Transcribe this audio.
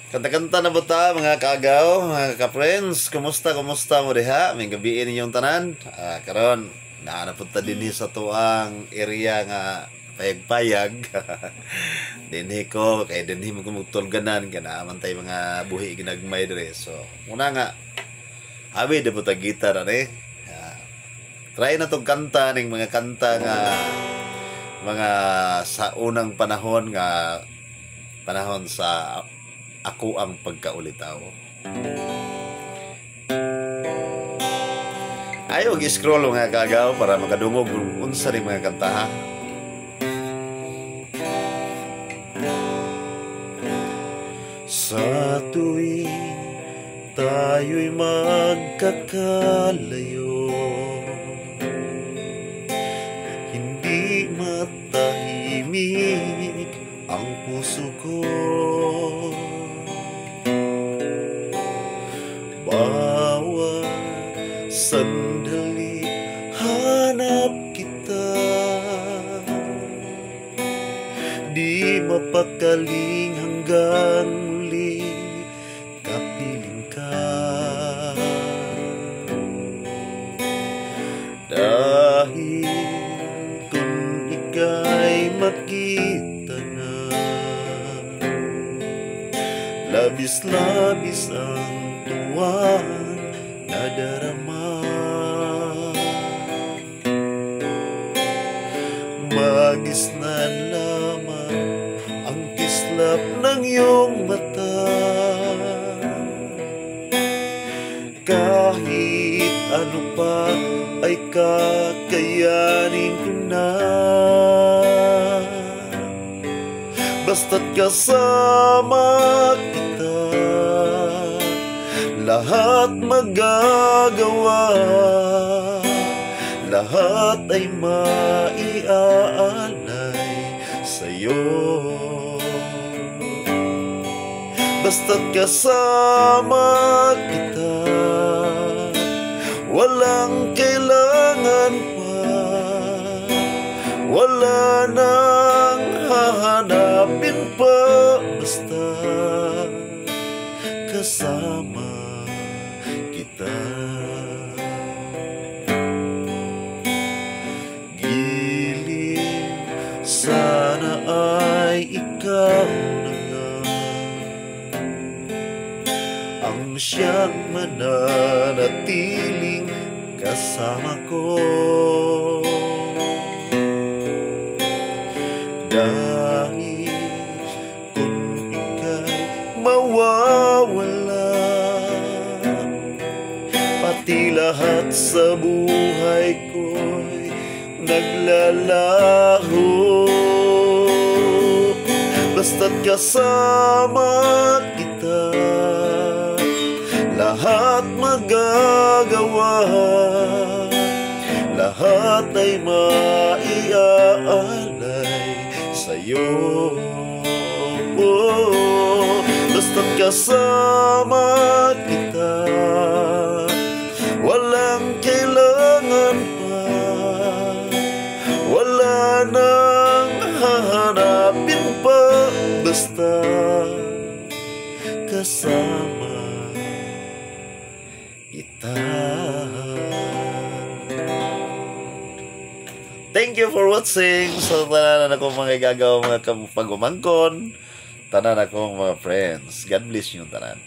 Kanta-kanta na ba ta mga kaagaw, mga ka-friends? Kumusta mo diha? May gabi ninyong tanan. Karon naanapunta din sa tuang area nga payag-payag. Dinhi ko kay dinhi mo kumugtulganan kana man tay mga buhi ginagmay dire. So, muna nga abi de puta gitar ani. Try na tong kanta ning mga kanta nga mga sa unang panahon sa ako ang pagkaulitaw. Ayaw gi-scroll mga kagaw para makadungog kung unsa ring mga kanta ha. Sa tuwing tayo'y magkakalayo, hindi matahimik ang puso ko. Bawat sandali hanap kita, di mapakaling hanggang muli kapiling ka. Dahil kung ika'y makita na, labis-labis ang tuwang nadarama. Magisnan lamang ang kislap ng iyong mata. Kahit ano pa ay kakayanin ko na, basta't kasama kita, lahat magagawa, lahat ay maiaalay sa'yo. Basta't kasama kita, walang kailangan pa, wala nang hahanapin pa, basta kasama kita. Giliw, sana ay ikaw na nga ang siyang mananatiling kasama ko. Dahil kung ika'y mawawala, pati lahat sa buhay ko'y naglalaho. Basta't kasama kita, lahat magagawa, lahat ay maiaalay sa'yo. Basta't kasama kita, walang kailangan pa, wala nang hahanapin pa, basta kasama kita. Thank you for watching. So, tanan akong mga gagawa mga pag-umangkon, tanan akong mga friends. God bless you tanan.